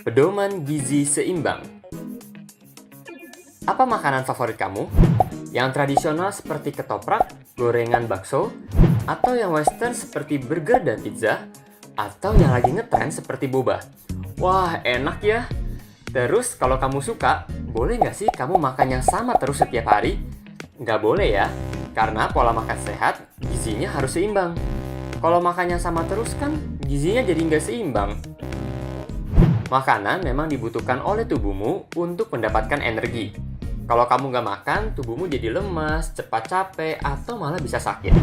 Pedoman gizi seimbang. Apa makanan favorit kamu? Yang tradisional seperti ketoprak, gorengan bakso, atau yang western seperti burger dan pizza, atau yang lagi ngetren seperti boba? Wah, enak ya! Terus kalau kamu suka, boleh nggak sih kamu makan yang sama terus setiap hari? Nggak boleh ya, karena pola makan sehat, gizinya harus seimbang. Kalau makannya sama terus kan, gizinya jadi nggak seimbang. Makanan memang dibutuhkan oleh tubuhmu untuk mendapatkan energi. Kalau kamu nggak makan, tubuhmu jadi lemas, cepat capek, atau malah bisa sakit.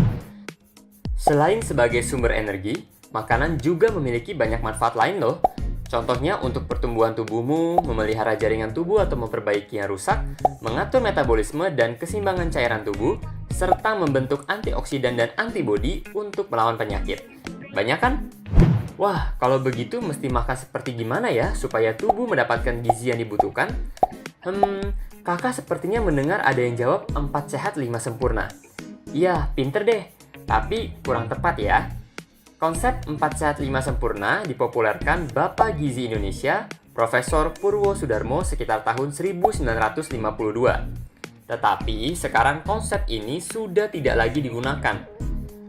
Selain sebagai sumber energi, makanan juga memiliki banyak manfaat lain loh. Contohnya untuk pertumbuhan tubuhmu, memelihara jaringan tubuh atau memperbaiki yang rusak, mengatur metabolisme dan keseimbangan cairan tubuh, serta membentuk antioksidan dan antibodi untuk melawan penyakit. Banyak kan? Wah, kalau begitu mesti makan seperti gimana ya supaya tubuh mendapatkan gizi yang dibutuhkan? Kakak sepertinya mendengar ada yang jawab 4 sehat 5 sempurna. Iya, pinter deh, tapi kurang tepat ya. Konsep 4 sehat 5 sempurna dipopulerkan Bapak Gizi Indonesia, Profesor Purwo Sudarmo sekitar tahun 1952. Tetapi sekarang konsep ini sudah tidak lagi digunakan.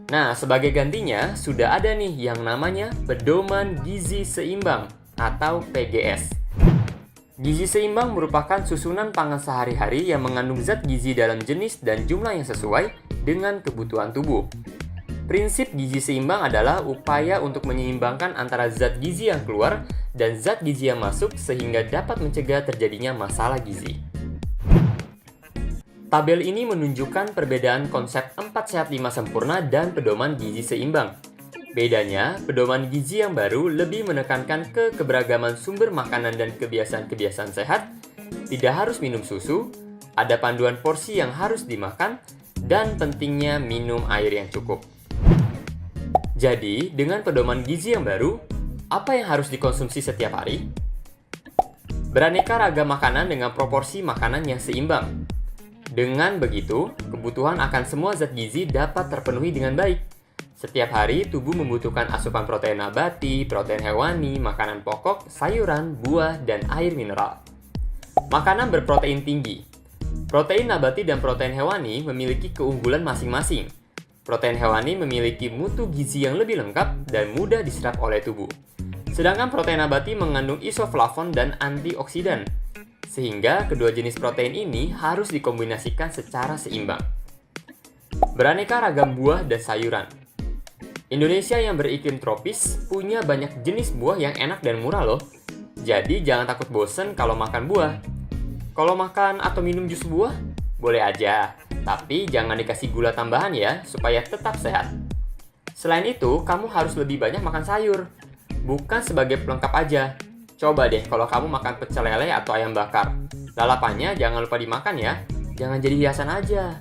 Nah, sebagai gantinya, sudah ada nih yang namanya Pedoman Gizi Seimbang atau PGS. Gizi seimbang merupakan susunan pangan sehari-hari yang mengandung zat gizi dalam jenis dan jumlah yang sesuai dengan kebutuhan tubuh. Prinsip gizi seimbang adalah upaya untuk menyeimbangkan antara zat gizi yang keluar dan zat gizi yang masuk sehingga dapat mencegah terjadinya masalah gizi. Tabel ini menunjukkan perbedaan konsep 4 sehat 5 sempurna dan pedoman gizi seimbang. Bedanya, pedoman gizi yang baru lebih menekankan ke keberagaman sumber makanan dan kebiasaan-kebiasaan sehat, tidak harus minum susu, ada panduan porsi yang harus dimakan, dan pentingnya minum air yang cukup. Jadi, dengan pedoman gizi yang baru, apa yang harus dikonsumsi setiap hari? Beraneka ragam makanan dengan proporsi makanan yang seimbang. Dengan begitu, kebutuhan akan semua zat gizi dapat terpenuhi dengan baik. Setiap hari, tubuh membutuhkan asupan protein nabati, protein hewani, makanan pokok, sayuran, buah, dan air mineral. Makanan berprotein tinggi. Protein nabati dan protein hewani memiliki keunggulan masing-masing. Protein hewani memiliki mutu gizi yang lebih lengkap dan mudah diserap oleh tubuh. Sedangkan protein nabati mengandung isoflavon dan antioksidan. Sehingga kedua jenis protein ini harus dikombinasikan secara seimbang. Beraneka ragam buah dan sayuran. Indonesia yang beriklim tropis punya banyak jenis buah yang enak dan murah loh. Jadi jangan takut bosen kalau makan buah. Kalau makan atau minum jus buah, boleh aja. Tapi jangan dikasih gula tambahan ya, supaya tetap sehat. Selain itu, kamu harus lebih banyak makan sayur. Bukan sebagai pelengkap aja. Coba deh kalau kamu makan pecel lele atau ayam bakar. Lalapannya jangan lupa dimakan ya. Jangan jadi hiasan aja.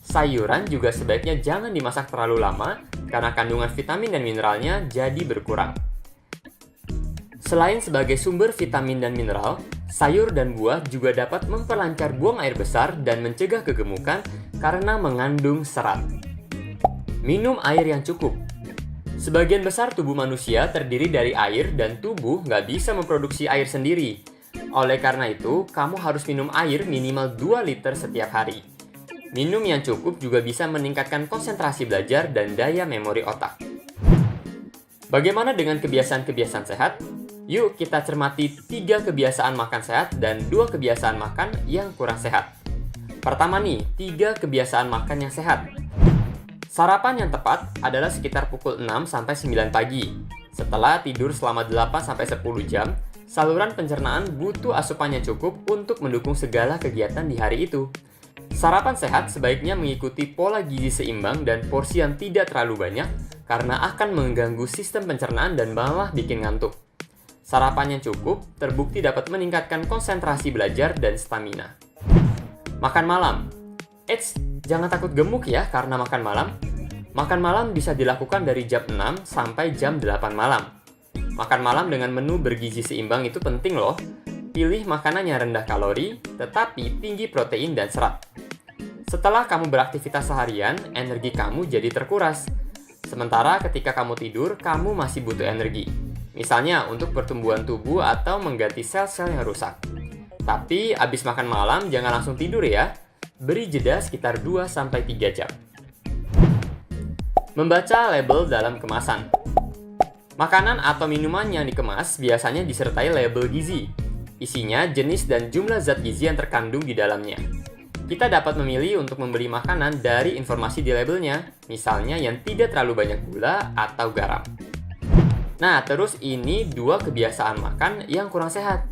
Sayuran juga sebaiknya jangan dimasak terlalu lama karena kandungan vitamin dan mineralnya jadi berkurang. Selain sebagai sumber vitamin dan mineral, sayur dan buah juga dapat memperlancar buang air besar dan mencegah kegemukan karena mengandung serat. Minum air yang cukup. Sebagian besar tubuh manusia terdiri dari air dan tubuh nggak bisa memproduksi air sendiri. Oleh karena itu, kamu harus minum air minimal 2 liter setiap hari. Minum yang cukup juga bisa meningkatkan konsentrasi belajar dan daya memori otak. Bagaimana dengan kebiasaan-kebiasaan sehat? Yuk kita cermati 3 kebiasaan makan sehat dan 2 kebiasaan makan yang kurang sehat. Pertama nih, 3 kebiasaan makan yang sehat. Sarapan yang tepat adalah sekitar pukul 6-9 pagi. Setelah tidur selama 8-10 jam, saluran pencernaan butuh asupan yang cukup untuk mendukung segala kegiatan di hari itu. Sarapan sehat sebaiknya mengikuti pola gizi seimbang dan porsi yang tidak terlalu banyak karena akan mengganggu sistem pencernaan dan malah bikin ngantuk. Sarapan yang cukup terbukti dapat meningkatkan konsentrasi belajar dan stamina. Makan malam. Eits, jangan takut gemuk ya karena makan malam. Makan malam bisa dilakukan dari jam 6 sampai jam 8 malam. Makan malam dengan menu bergizi seimbang itu penting loh. Pilih makanan yang rendah kalori, tetapi tinggi protein dan serat. Setelah kamu beraktivitas seharian, energi kamu jadi terkuras. Sementara ketika kamu tidur, kamu masih butuh energi. misalnya untuk pertumbuhan tubuh atau mengganti sel-sel yang rusak. Tapi abis makan malam jangan langsung tidur ya. Beri jeda sekitar 2-3 jam. Membaca label dalam kemasan. Makanan atau minuman yang dikemas biasanya disertai label gizi. Isinya, jenis, dan jumlah zat gizi yang terkandung di dalamnya. Kita dapat memilih untuk membeli makanan dari informasi di labelnya, misalnya yang tidak terlalu banyak gula atau garam. Nah, terus ini 2 kebiasaan makan yang kurang sehat.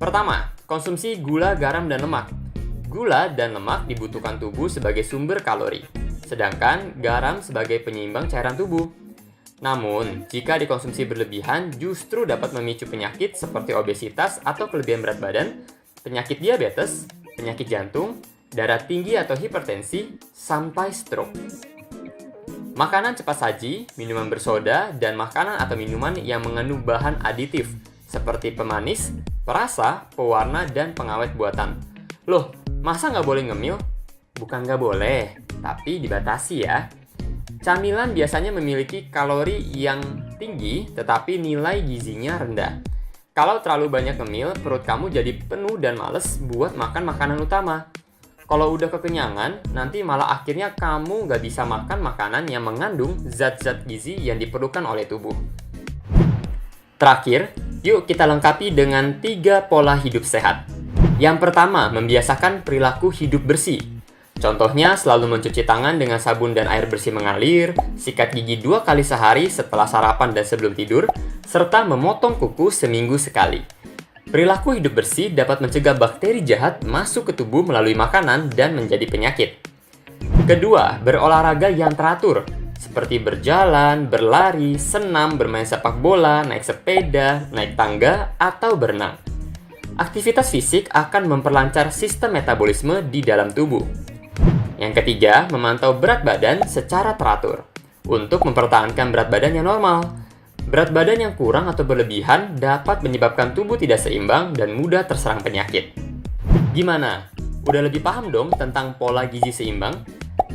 Pertama, konsumsi gula, garam, dan lemak. Gula dan lemak dibutuhkan tubuh sebagai sumber kalori, sedangkan garam sebagai penyeimbang cairan tubuh. Namun, jika dikonsumsi berlebihan justru dapat memicu penyakit seperti obesitas atau kelebihan berat badan, penyakit diabetes, penyakit jantung, darah tinggi atau hipertensi, sampai stroke. Makanan cepat saji, minuman bersoda, dan makanan atau minuman yang mengandung bahan aditif seperti pemanis, perasa, pewarna, dan pengawet buatan. Loh, masa nggak boleh ngemil? Bukan nggak boleh, tapi dibatasi ya. Camilan biasanya memiliki kalori yang tinggi, tetapi nilai gizinya rendah. Kalau terlalu banyak ngemil, perut kamu jadi penuh dan males buat makan makanan utama. Kalau udah kekenyangan, nanti malah akhirnya kamu nggak bisa makan makanan yang mengandung zat-zat gizi yang diperlukan oleh tubuh. Terakhir, yuk kita lengkapi dengan 3 pola hidup sehat. Yang pertama, membiasakan perilaku hidup bersih. Contohnya, selalu mencuci tangan dengan sabun dan air bersih mengalir, sikat gigi 2 kali sehari setelah sarapan dan sebelum tidur, serta memotong kuku seminggu sekali. Perilaku hidup bersih dapat mencegah bakteri jahat masuk ke tubuh melalui makanan dan menjadi penyakit. Kedua, berolahraga yang teratur, seperti berjalan, berlari, senam, bermain sepak bola, naik sepeda, naik tangga, atau berenang. Aktivitas fisik akan memperlancar sistem metabolisme di dalam tubuh. Yang ketiga, memantau berat badan secara teratur untuk mempertahankan berat badan yang normal. Berat badan yang kurang atau berlebihan dapat menyebabkan tubuh tidak seimbang dan mudah terserang penyakit. Gimana? Udah lebih paham dong tentang pola gizi seimbang?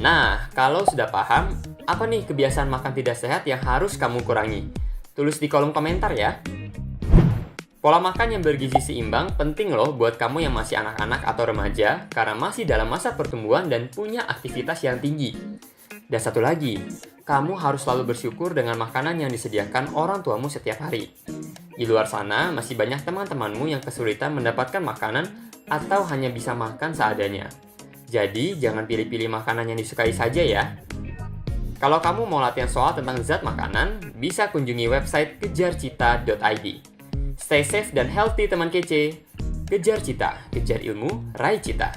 Nah, kalau sudah paham, apa nih kebiasaan makan tidak sehat yang harus kamu kurangi? Tulis di kolom komentar ya. Pola makan yang bergizi seimbang penting loh buat kamu yang masih anak-anak atau remaja karena masih dalam masa pertumbuhan dan punya aktivitas yang tinggi. Dan satu lagi, kamu harus selalu bersyukur dengan makanan yang disediakan orang tuamu setiap hari. Di luar sana, masih banyak teman-temanmu yang kesulitan mendapatkan makanan atau hanya bisa makan seadanya. Jadi, jangan pilih-pilih makanan yang disukai saja ya. Kalau kamu mau latihan soal tentang zat makanan, bisa kunjungi website kejarcita.id. Stay safe dan healthy teman kece. Kejar cita, kejar ilmu, raih cita.